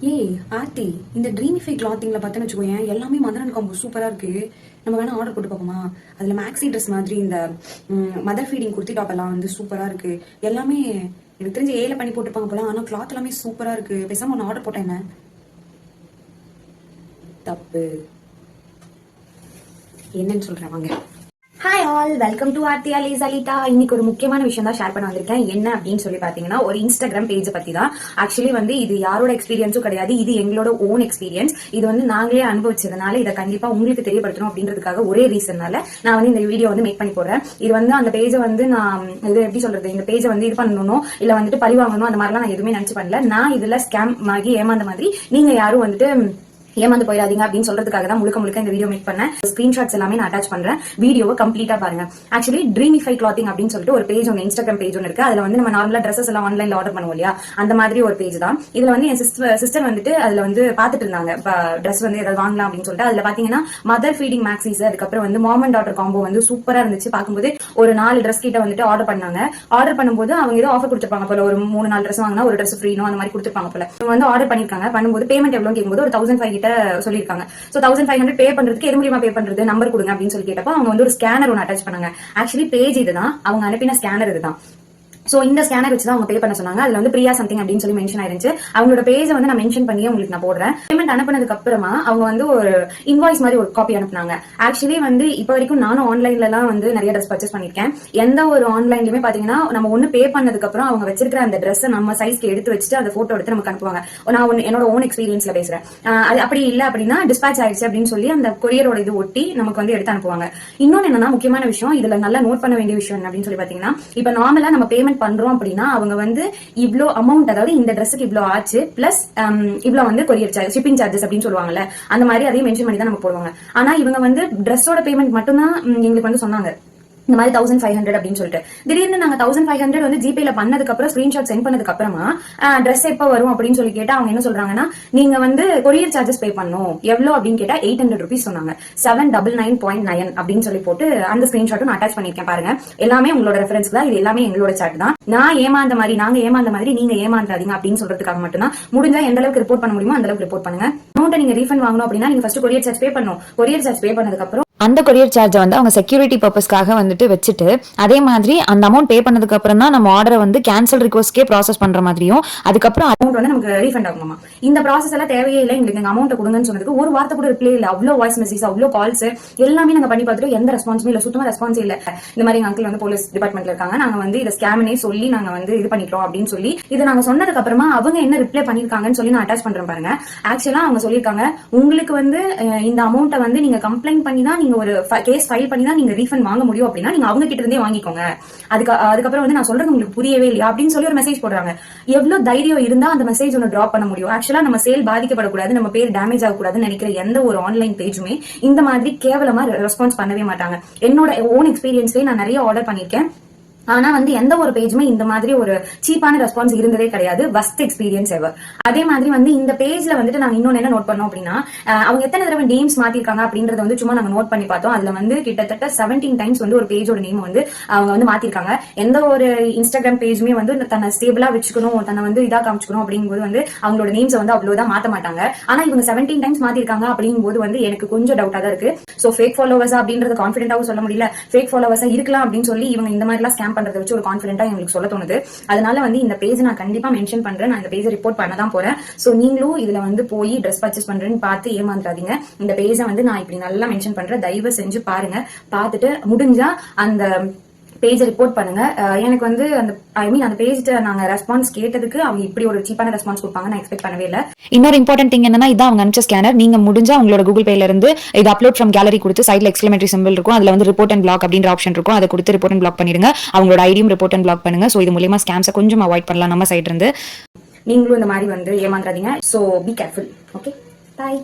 ஏய் ஆர்த்தி, இந்த ட்ரீமிஃபை கிளாத்திங்ல பார்த்தேன்னு வச்சுக்கோயேன், எல்லாமே மதர் அண்ட் காம்போ சூப்பரா இருக்கு. நம்ம வேணா ஆர்டர் போட்டு பார்ப்போமா? அதுல மேக்ஸி ட்ரெஸ் மாதிரி இந்த மதர் ஃபீடிங் குர்த்தி டாப் எல்லாம் வந்து சூப்பரா இருக்கு. எல்லாமே எனக்கு தெரிஞ்சு ஏல பண்ணி போட்டுருப்பாங்க போல. ஆனா கிளாத் எல்லாமே சூப்பரா இருக்கு. பேசாம ஒன்று ஆர்டர் போட்டேன். என்ன தப்பு என்னன்னு சொல்றேன் வாங்க. ஹாய் ஆல், வெல்கம் டு ஆர்த்தியா லேசலிட்டா. இன்னைக்கு ஒரு முக்கியமான விஷயம் தான் ஷேர் பண்ண வந்திருக்கேன். என்ன அப்படின்னு சொல்லி பாத்தீங்கன்னா, ஒரு இன்ஸ்டாகிராம் பேஜ் பத்தி தான். ஆக்சுவலி வந்து இது யாரோட எக்ஸ்பீரியன்ஸும் கிடையாது, இது எங்களோட ஓன் எக்ஸ்பீரியன்ஸ். இது வந்து நாங்களே அனுபவிச்சதுனால இதை கண்டிப்பா உங்களுக்கு தெரியப்படுத்தணும் அப்படின்றதுக்காக ஒரே ரீசன்னால நான் வந்து இந்த வீடியோ வந்து மேக் பண்ணி போடுறேன். இது வந்து அந்த பேஜை வந்து நான் இது எப்படி சொல்றது, இந்த பேஜை வந்து இது பண்ணணும் இல்ல வந்துட்டு பழி வாங்கணும் அந்த மாதிரிலாம் நான் எதுவுமே நினைச்சு பண்ணல. நான் இதுல ஸ்கேம் ஆகி ஏமாந்த மாதிரி நீங்க யாரும் வந்துட்டு ஏமாந்து போயிடாதீங்க அப்படின்னு சொல்றதுக்காக தான் முழுக்க இந்த வீடியோ மேக் பண்ணேன். ஸ்கிரீன்ஷாட்ஸ் எல்லாமே நான் அட்டாச் பண்றேன். வீடியோவை கம்ப்ளீட்டா பாருங்க. ஆக்சுவலி ட்ரீமிஃபை கிளாத்திங் அப்படின்னு சொல்லிட்டு ஒரு பேஜ் ஒன்று, இன்ஸ்டாகிராம் பேஜ் ஒன்று இருக்கு. அதுல வந்து நம்ம நார்மலா ட்ரெஸ்ஸஸ் எல்லாம் ஆன்லைன்ல ஆர்டர் பண்ணுவோம் இல்லையா, அந்த மாதிரி ஒரு பேஜ் தான். இதுல வந்து என் சிஸ்டர் வந்துட்டு அதுல வந்து பாத்துட்டு இருந்தாங்க ட்ரெஸ் வந்து ஏதாவது வாங்கலாம் அப்படின்னு சொல்லிட்டு. அதுல பாத்தீங்கன்னா மதர் ஃபீடிங் மேக்ஸிஸ், அதுக்கப்புறம் வந்து மாம் அண்ட் டாட்டர் காம்போ வந்து சூப்பரா இருந்துச்சு. பார்க்கும்போது ஒரு 4 ட்ரெஸ் கிட்ட வந்துட்டு ஆர்டர் பண்ணாங்க. ஆர்டர் பண்ணும்போது அவங்க ஏதோ ஆஃபர் கொடுத்துருப்பாங்க போல, ஒரு 3-4 ட்ரெஸ் வாங்கினா ஒரு ட்ரெஸ் ஃப்ரீனோ அந்த மாதிரி கொடுத்துருப்பாங்க போல. இவங்க வந்து ஆர்டர் பண்ணிருக்காங்க. பண்ணும்போது பேமெண்ட் எவ்வளவு கேட்கும்போது ஒரு 1500 கிட்ட சொல்லிருக்காங்க. So 1500 பே பண்றதுக்கு எது மூலியமா பே பண்றது, நம்பர் கொடுங்க அப்படின்னு சொல்லி கேட்டப்போ அவங்க வந்து ஒரு ஸ்கேனர் ஒன்று அட்டாச் பண்ணாங்க. ஆக்சுவலி பேஜ் இதுதான், அவங்க அனுப்பின ஸ்கேனர் இதுதான். சோ இந்த ஸ்கேனர் வச்சு தான் அவங்க பே பண்ண சொன்னாங்க. அதுல வந்து பிரியா சம்திங் அப்படின்னு சொல்லி மென்ஷன் ஆயிருந்துச்சு. அவங்களோட பேஜை வந்து நான் மென்ஷன் பண்ணி உங்களுக்கு நான் போடுறேன். பேமெண்ட் அனுப்பினதுக்கு அப்புறமா அவங்க வந்து ஒரு இன்வாய்ஸ் மாதிரி ஒரு காப்பி அனுப்புனாங்க. ஆக்சுவலி வந்து இப்ப வரைக்கும் நானும் ஆன்லைன்ல எல்லாம் வந்து நிறைய ட்ரெஸ் பர்ச்சேஸ் பண்ணிருக்கேன். எந்த ஒரு ஆன்லைன்லயுமே பாத்தீங்கன்னா நம்ம ஒண்ணு பே பண்ணதுக்கு அப்புறம் அவங்க வச்சிருக்கிற அந்த ட்ரெஸ் நம்ம சைஸ்க்கு எடுத்து வச்சுட்டு அந்த போட்டோ எடுத்து நமக்கு அனுப்புவாங்க. நான் என்னோட ஓன் எக்ஸ்பீரியன்ஸ்ல பேசுறேன். அது அப்படி இல்ல அப்படின்னா டிஸ்பேச் ஆயிடுச்சு அப்படின்னு சொல்லி அந்த கொரியரோட இது ஒட்டி நமக்கு வந்து எடுத்து அனுப்புவாங்க. இன்னொன்னு என்னன்னா, முக்கியமான விஷயம் இதுல நல்லா நோட் பண்ண வேண்டிய விஷயம் என்ன அப்படின்னு சொல்லி பாத்தீங்கன்னா, இப்ப நார்மலா நம்ம பேமெண்ட் பண்றோம் அப்படின்னா அவங்க வந்து இவ்ளோ அமௌண்ட், அதாவது இந்த ட்ரெஸ்ஸுக்கு இவ்ளோ ஆச்சு பிளஸ் இவ்ளோ வந்து கொரியர் சார்ஜ், ஷிப்பிங் சார்ஜஸ் அப்படின்னு சொல்லுவாங்கல்ல, அந்த மாதிரி அதையும் மென்ஷன் பண்ணி தான் நம்ம போடுவாங்க. ஆனா இவங்க வந்து ட்ரெஸ்ஸோட பேமெண்ட் மட்டும் தான் எங்களுக்கு வந்து சொன்னாங்க. இந்த மாதிரி 1500 அப்படின்னு சொல்லிட்டு திடீர்னு நாங்க 1500 வந்து ஜிபேல பண்ணதுக்கு அப்புறம் ஸ்கிரீன்ஷாட் சென்ட் பண்ணதுக்கு அப்புறமா ட்ரெஸ் எப்ப வரும் அப்படின்னு சொல்லி கேட்டா அவங்க என்ன சொல்றாங்கன்னா, நீங்க வந்து கொரியர் சார்ஜஸ் பே பண்ணும். எவ்வளவு அப்படின்னு கேட்டா 800 rupees சொன்னாங்க. 799.9 அப்படின்னு சொல்லி போட்டு அந்த ஸ்கிரீன்ஷாட்டும் நான் அட்டாச் பண்ணிருக்கேன் பாருங்க. எல்லாமே உங்களோட ரெஃபரன்ஸ் தான், இது எல்லாமே எங்களோட சாட் தான். நான் ஏமாந்த மாதிரி, நாங்க ஏமாந்த மாதிரி நீங்க ஏமாந்தாதீங்க அப்படின்னு சொல்றதுக்காக மட்டும் தான். முடிஞ்சா எந்த அளவுக்கு ரிப்போர்ட் பண்ண முடியுமோ அந்த அளவுக்கு ரிப்போர்ட் பண்ணுங்க. அமௌண்ட் நீங்க ரீஃபண்ட் வாங்கணும் அப்படின்னா நீங்க ஃபர்ஸ்ட் கொரியர் சார்ஜ் பே பண்ணணும். கொரியர் சார்ஜ் பே பண்ணதுக்கு அப்புறம் அந்த கொரியர் சார்ஜை வந்து அவங்க செக்யூரிட்டி பர்பஸ்க்காக வந்துட்டு வச்சுட்டு, அதே மாதிரி அந்த அமௌண்ட் பே பண்ணதுக்கு அப்புறம் தான் நம்ம ஆர்டரை வந்து கேன்சல் ரிக்வஸ்ட்கே ப்ராசஸ் பண்ற மாதிரியும், அதுக்கப்புறம் அமௌண்ட் வந்து நமக்கு ரீஃபண்ட் ஆகுமா. இந்த ப்ராசஸ் எல்லாம் தேவையே இல்லை, எங்களுக்கு எங்க அமௌண்ட் கொடுங்கன்னு சொன்னதுக்கு ஒரு வார்த்தை கூட ரிப்ளை இல்லை. அவ்வளோ வாய்ஸ் மெசேஜ், அவ்வளோ கால்ஸ் எல்லாமே நாங்க பண்ணி பார்த்துட்டு எந்த ரெஸ்பான்ஸுமே இல்லை, சுத்தமா ரெஸ்பான்ஸ் இல்லை. இந்த மாதிரி எங்க அங்கிள் வந்து போலீஸ் டிபார்ட்மெண்ட்ல இருக்காங்க, நாங்க வந்து இதை ஸ்கேம்னே சொல்லி நாங்க வந்து இது பண்ணிக்கிறோம் அப்படின்னு சொல்லி இதை நாங்க சொன்னதுக்கு அப்புறமா அவங்க என்ன ரிப்ளை பண்ணிருக்காங்கன்னு சொல்லி நான் அட்டாச் பண்றேன் பாருங்க. ஆக்சுவலா அவங்க சொல்லியிருக்காங்க, உங்களுக்கு வந்து இந்த அமௌண்ட்டை வந்து நீங்க கம்ப்ளைண்ட் பண்ணி தான், நீங்க ஒரு கேஸ் ஃபைல் பண்ணி தான் நீங்க ரீஃபண்ட் வாங்க முடியும் அப்படின்னா நீங்க அவங்க கிட்ட இருந்தே வாங்கிக்கோங்க. அதுக்கப்புறம் வந்து நான் சொல்றது உங்களுக்கு புரியவே இல்லையா அப்படின்னு சொல்லி ஒரு மெசேஜ் போடுறாங்க. எவ்வளவு தைரியம் இருந்தா அந்த மெசேஜ் ஒன்று டிராப் பண்ண முடியும்? ஆக்சுவலா நம்ம சேல் பாதிக்கப்படக்கூடாது, நம்ம பேர் டேமேஜ் ஆகக்கூடாதுன்னு நினைக்கிற எந்த ஒரு ஆன்லைன் பேஜுமே இந்த மாதிரி கேவலமா ரெஸ்பான்ஸ் பண்ணவே மாட்டாங்க. என்னோட ஓன் எக்ஸ்பீரியன்ஸ்லயே நான் நிறைய ஆர்டர் பண்ணிருக்கேன். ஆனா வந்து எந்த ஒரு பேஜுமே இந்த மாதிரி ஒரு சீப்பான ரெஸ்பான்ஸ் இருந்ததே கிடையாது. வஸ்ட் எக்ஸ்பீரியன்ஸ் எவர். அதே மாதிரி வந்து இந்த பேஜ்ல வந்துட்டு நாங்க இன்னொன்னு என்ன நோட் பண்ணோம் அப்படின்னா, அவங்க எத்தனை தடவை நேம்ஸ் மாத்திருக்காங்க அப்படின்றத வந்து சும்மா நாங்க நோட் பண்ணி பார்த்தோம். அதுல வந்து கிட்டத்தட்ட 17 டைம்ஸ் வந்து ஒரு பேஜோட நேம் வந்து அவங்க வந்து மாத்திருக்காங்க. எந்த ஒரு இன்ஸ்டாகிராம் பேஜுமே வந்து தன்னை ஸ்டேபிளா வச்சுக்கணும், தன்னை வந்து இதா காமிச்சுக்கணும் அப்படிங்கும்போது வந்து அவங்களோட நேம்ஸ் வந்து அவ்வளவுதான் மாத்த மாட்டாங்க. ஆனா இவங்க 17 டைம்ஸ் மாத்திருக்காங்க அப்படிங்கும்போது வந்து எனக்கு கொஞ்சம் டவுட்டா தான் இருக்கு. சோ ஃபேக் ஃபாலோவர்ஸா அப்படின்றது கான்பிடென்டாவும் சொல்ல முடியல. ஃபேக் ஃபாலோவர்ஸா இருக்கலாம் அப்படின்னு சொல்லி இவங்க இந்த மாதிரி எல்லாம் ஸ்கேம் பண்றதை வச்சு ஒரு கான்பிடென்ட்டா எங்களுக்கு சொல்ல தோணுது. அதனால வந்து இந்த பேஜ் நான் கண்டிப்பா மென்ஷன் பண்றேன். நான் இந்த பேஜை ரிப்போர்ட் பண்ண தான் போறேன். சோ நீங்களும் இதுல வந்து போய் ட்ரெஸ் பர்ச்சேஸ் பண்றேன்னு பார்த்து ஏமாந்துடாதீங்க. இந்த பேஜை வந்து நான் இப்படி நல்லா மென்ஷன் பண்றேன், தயவு செஞ்சு பாருங்க. பார்த்துட்டு முடிஞ்சா அந்த பேஜை ரிப்போர்ட் பண்ணுங்க. எனக்கு வந்து அந்த பேஜ்ல நாங்க ரெஸ்பான்ஸ் கேட்டதுக்கு அவங்க இப்படி ஒரு சீப்பான ரெஸ்பான்ஸ் கொடுப்பாங்க நான் எக்ஸ்பெக்ட் பண்ணவே இல்லை. இன்னொரு இம்பார்ட்டன்ட் திங் என்னன்னா, இதான் அவங்க அனுப்பிச்ச ஸ்கேனர். நீங்க முடிஞ்சா உங்களோட கூகுள் பேல இருந்து இது அப்லோட் ஃப்ரம் கேலரி கொடுத்து சைட்ல எக்ஸ்க்ளமேட்டரி சிம்பிள் இருக்கும், அதுல வந்து ரிப்போர்ட் அண்ட் பிளாக் அப்படின்ற ஆப்ஷன் இருக்கும். அதை கொடுத்து ரிப்போர்ட் அண்ட் பிளாக் பண்ணிடுங்க. அவங்களோட ஐடியும் ரிப்போர்ட் அண்ட் பிளாக் பண்ணுங்க. சோ இது மூலமா ஸ்கேம்ஸை கொஞ்சம் அவாய்ட் பண்ணலாம் நம்ம சைட் இருந்து. நீங்களும் இந்த மாதிரி வந்து ஏமாந்துடாதீங்க. So be careful. Okay, by.